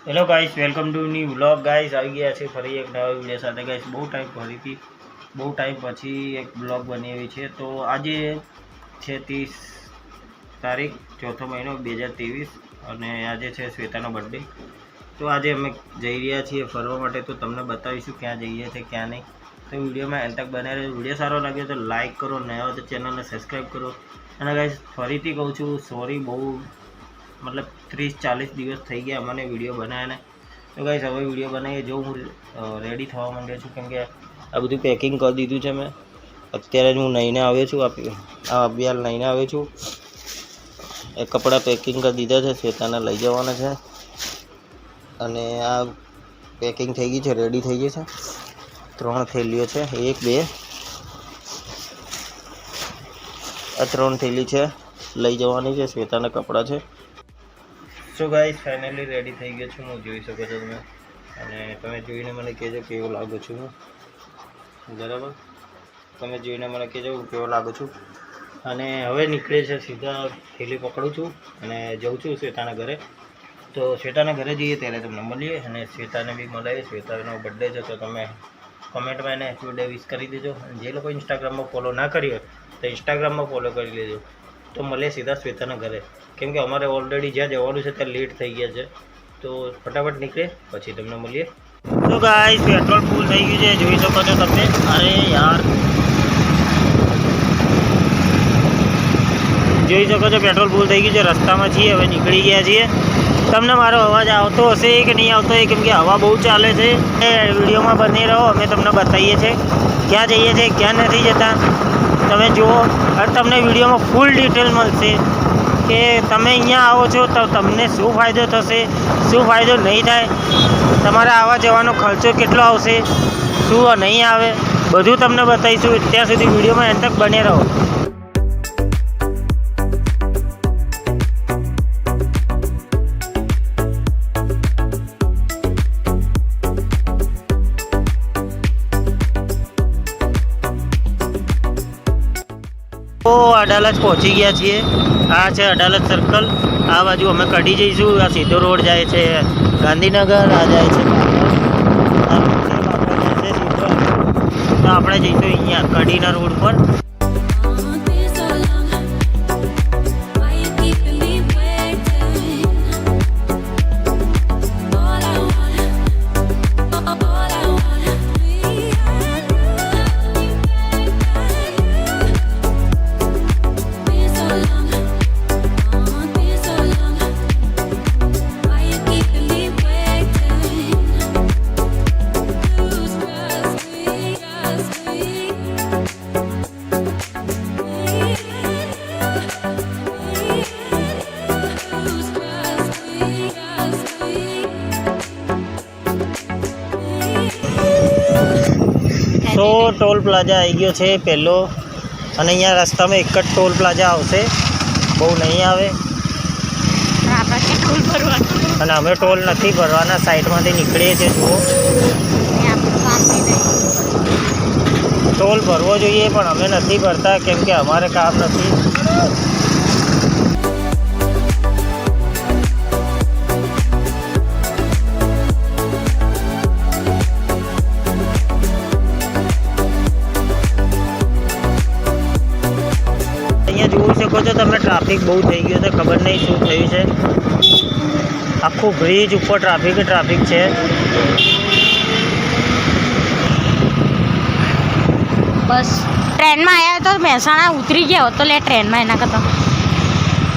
Hello guys, welcome to new vlog guys. આવી ગયા છે ફરી એક નવા વિડીયો સાથે ગાઈસ. બહુ ટાઈમ પછી એક બ્લોગ બની એવી છે. તો આજે છે 30 તારીખ 4થો મહિનો 2023 અને આજે છે શ્વેતાનો બર્થડે. તો આજે અમે જઈ રહ્યા છીએ ફરવા માટે. તો તમને બતાવીશું ક્યાં જઈએ છીએ ક્યાં નહીં. તો વિડીયોમાં એન્ડ તક બને રહે. વિડીયો સારો લાગે તો લાઇક કરો, નવા હોય તો ચેનલને સબસ્ક્રાઈબ કરો. અને ગાઈસ ફરીથી કહું છું સોરી, બહુ मतलब 30-40 દિવસ થઈ ગયા મને વિડીયો બનાવ્યાને. તો ગાઈસ હવે વિડીયો બનાવીએ. જો હું રેડી થવા માંડ્યો છું, કેમ કે આ બધું પેકિંગ કરી દીધું છે મેં. અત્યારે જ હું લઈને આવ્યો છું, આ અભિયાન લઈને આવ્યો છું. એ કપડાં પેકિંગ કરી દીધા છે, શ્વેતાને લઈ જવાના છે. અને આ પેકિંગ થઈ ગઈ છે, રેડી થઈ ગઈ છે. 3 થેલીઓ છે, 1 2 આ 3 થેલી છે, લઈ જવાની છે. શ્વેતાના કપડાં છે. સો ગાઈસ ફાઇનલી રેડી થઈ ગયો છું હું, જોઈ શકો છો તમે. અને તમે જોઈને મને કહેજો કેવો લાગુ છું હું, બરાબર? તમે જોઈને મને કહેજો હું કેવો લાગુ છું. અને હવે નીકળે છે, સીધા થેલી પકડું છું અને જઉં છું શ્વેતાના ઘરે. તો શ્વેતાના ઘરે જઈએ ત્યારે તમને મળીએ અને શ્વેતાને બી મળીએ. શ્વેતાનો બર્થડે છે તો તમે કમેન્ટમાં એને હેપી બર્થડે વિશ કરી દેજો. જે લોકો ઇન્સ્ટાગ્રામમાં ફોલો ના કરી હોય તો ઇન્સ્ટાગ્રામમાં ફોલો કરી લેજો. તો મળીએ સીધા શ્વેતાના ઘરે, કેમ કે અમારે ઓલરેડી જ્યાં જવાનું છે ત્યાં લેટ થઈ ગયા છે. તો ફટાફટ નીકળે પછી તમને મળીએ. તો ગાઈસ પેટ્રોલ ફૂલ થઈ ગયું છે, જોઈ શકો છો તમે. અરે યાર, જોઈ શકો છો પેટ્રોલ ફૂલ થઈ ગયું છે. રસ્તામાં છીએ, હવે નીકળી ગયા છીએ. તમને મારો અવાજ આવતો હશે કે નહીં આવતો હોય, કેમ કે હવા બહુ ચાલે છે. એ વિડીયોમાં બની રહો, અમે તમને બતાવીએ છીએ ક્યાં જઈએ છીએ ક્યાં નથી જતા. તમે જુઓ અને તમને વિડીયોમાં ફૂલ ડિટેલ મળશે કે તમે અહીંયા આવો છો તો તમને શું ફાયદો થશે, શું ફાયદો નહીં થાય, તમારા આવવા જવાનો ખર્ચો કેટલો આવશે, શું નહીં આવે, બધું તમને બતાવીશું. ત્યાં સુધી વિડીયોમાં એન્ડ તક બને રહો. તો અડાલજ પહોંચી ગયા છીએ. આ છે અડાલજ સર્કલ. આ બાજુ અમે કઢી જઈશું. આ સીધો રોડ જાય છે ગાંધીનગર, આ જાય છે તો આપણે જઈશું અહીંયા કઢીના રોડ પર. તો ટોલ પ્લાઝા આવી ગયો છે પહેલો, અને અહીંયા રસ્તામાં એક જ ટોલ પ્લાઝા આવશે, બહુ નહીં આવે. અને અમે ટોલ નથી ભરવાના, સાઈડમાંથી નીકળીએ છીએ. જુઓ, ટોલ ભરવો જોઈએ પણ અમે નથી ભરતા, કેમ કે અમારે કામ નથી. જોઈ શકો છો તમે, ટ્રાફિક બહુ થઈ ગયો છે. ખબર નહીં શું થયું છે. આખું બ્રિજ ઉપર ટ્રાફિક છે. બસ ટ્રેનમાં આવ્યા તો મહેસાણા ઉતરી ગયા હોત તો લે ટ્રેનમાં એના કરતા,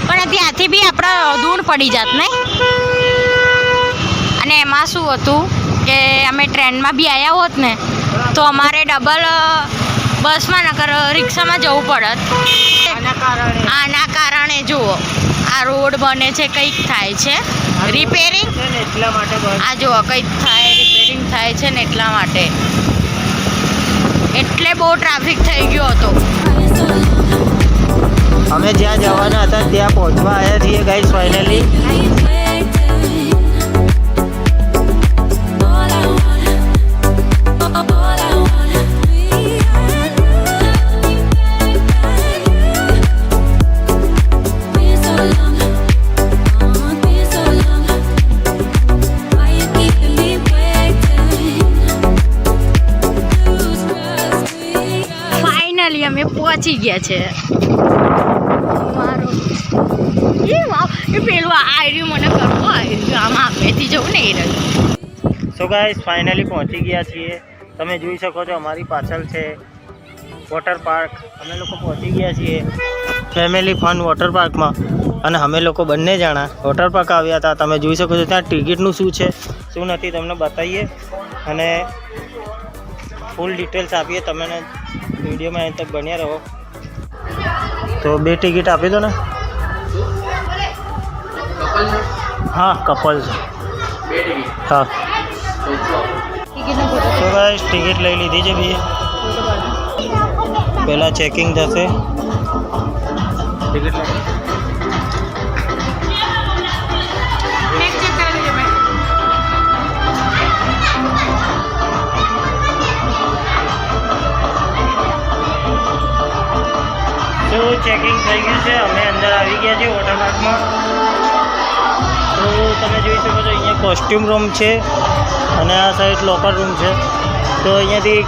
પણ ત્યાંથી બી આપણે દૂર પડી જાત નહીં. અને એમાં શું હતું કે અમે ટ્રેનમાં બી આવ્યા હોત ને તો અમારે ડબલ બસમાં નકર રિક્ષામાં જવું પડત. આના કારણે જુઓ આ રોડ બને છે, કંઈક થાય છે રિપેરિંગ, એટલા માટે આ જુઓ કંઈક થાય રિપેરિંગ થાય છે ને એટલા માટે. એટલે બહુ ટ્રાફિક થઈ ગયો હતો. અમે જ્યાં જવાના હતા ત્યાં પહોંચવા આવ્યા છીએ ગાઈસ ફાઇનલી. અમે પહોંચી ગયા છે મારો એ વાવ એ પેલું આયર્યું મને કરવું આયર્યું આમાં આપેથી જવું ને એ રહ્યું. સો ગાઈસ ફાઇનલી પહોંચી ગયા છીએ. તમે જોઈ શકો છો અમારી પાછળ છે વોટર પાર્ક. અમે લોકો પહોંચી ગયા છીએ ફેમિલી ફન વોટર પાર્કમાં અને અમે લોકો બંને જણા વોટર પાર્ક આવ્યા હતા. તમે જોઈ શકો છો ત્યાં ટિકિટનું શું છે શું નથી તમને બતાવીએ અને ફૂલ ડિટેલ્સ આપીએ. તમને વિડીયોમાં અહીં તક બન્યા રહો. તો 2 ટિકિટ આપી દો ને. હા કપલ છે. હા તો ગાઈસ ટિકિટ લઈ લીધી છે ભાઈ. પહેલાં ચેકિંગ થશે. ટિકિટ તો ચેકિંગ થઈ ગયું છે. અમે અંદર આવી ગયા છીએ વોટર પાર્કમાં. તો તમે જોઈ શકો છો અહીંયા કોસ્ટ્યુમ રૂમ છે અને આ સાઈડ લોકર રૂમ છે. તો અહીંયાથી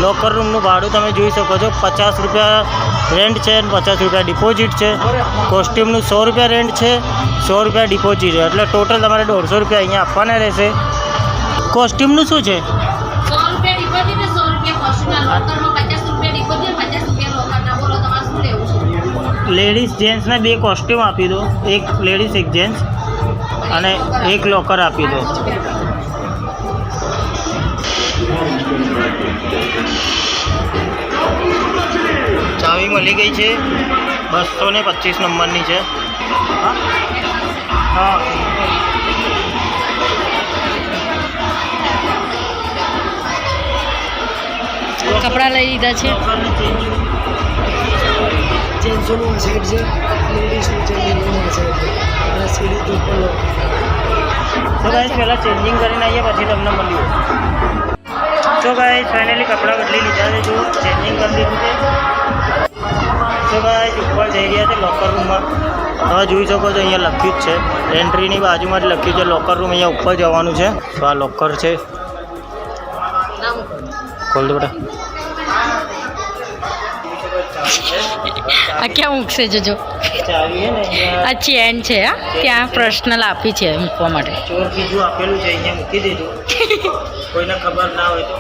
લોકર રૂમનું ભાડું તમે જોઈ શકો છો 50 રૂપિયા રેન્ટ છે અને 50 રૂપિયા ડિપોઝિટ છે. કોસ્ટ્યુમનું 100 રૂપિયા રેન્ટ છે, 100 રૂપિયા ડિપોઝિટ છે. એટલે ટોટલ તમારે 150 રૂપિયા અહીંયા આપવાના રહેશે. કોસ્ટ્યુમનું શું છે? 100 રૂપિયા ડિપોઝિટ ને 100 રૂપિયા કોસ્ટ્યુમના લોકરમાં 50 રૂપિયા ડિપોઝિટ 50 રૂપિયા લોકરના. બોલો તમારે શું લેવું છે? લેડીઝ જેન્ટ્સના 2 કોસ્ટ્યુમ આપી દો. એક લેડીઝ એક જેન્ટ્સ અને એક લોકર આપી દો. ચાવી મળી ગઈ છે. 225 નંબરની છે. હા કપડાં લઈ લીધા છે. જેન્ટ્સોનું સાઈડ છે, લેડીઝનું ચેન્જિંગનું સાઈડ છે. અને સીડી તો ઉપર તો ગાઈસ પહેલાં ચેન્જિંગ કરીને આવીએ પછી તમને મળ્યું. તો ગાઈસ ફાઇનલી કપડાં બદલી લીધા છે. જો ચેન્જિંગ કરી દીધું છે. તો ગાઈસ ઉપર જઈ રહ્યા છે લોકર રૂમમાં. તમે જોઈ શકો છો અહીંયા લખ્યું જ છે એન્ટ્રીની બાજુમાં જ લખ્યું છે લોકર રૂમ. અહીંયા ઉપર જવાનું છે. તો આ લોકર છે. ખોલ દો બેટા. આ ક્યાં મૂકશે જોજો. ચાવી છે ને અહીંયા આ ચેન છે હા ત્યાં પર્સનલ આપી છે મૂકવા માટે. ચોર બીજું આપેલું છે અહીંયા મૂકી દીધું. કોઈને ખબર ના હોય તો.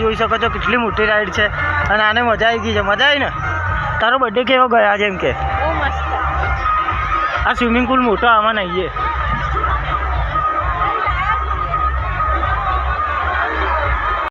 જોઈ શકો છો કેટલી મોટી રાઈડ છે અને આને મજા આવી ગઈ છે. મજા આવી ને? તારો બર્થડે કેવો ગયા જેમ કે બહુ મસ્ત. આ સ્વિમિંગ પુલ મોટો આમાં નહીં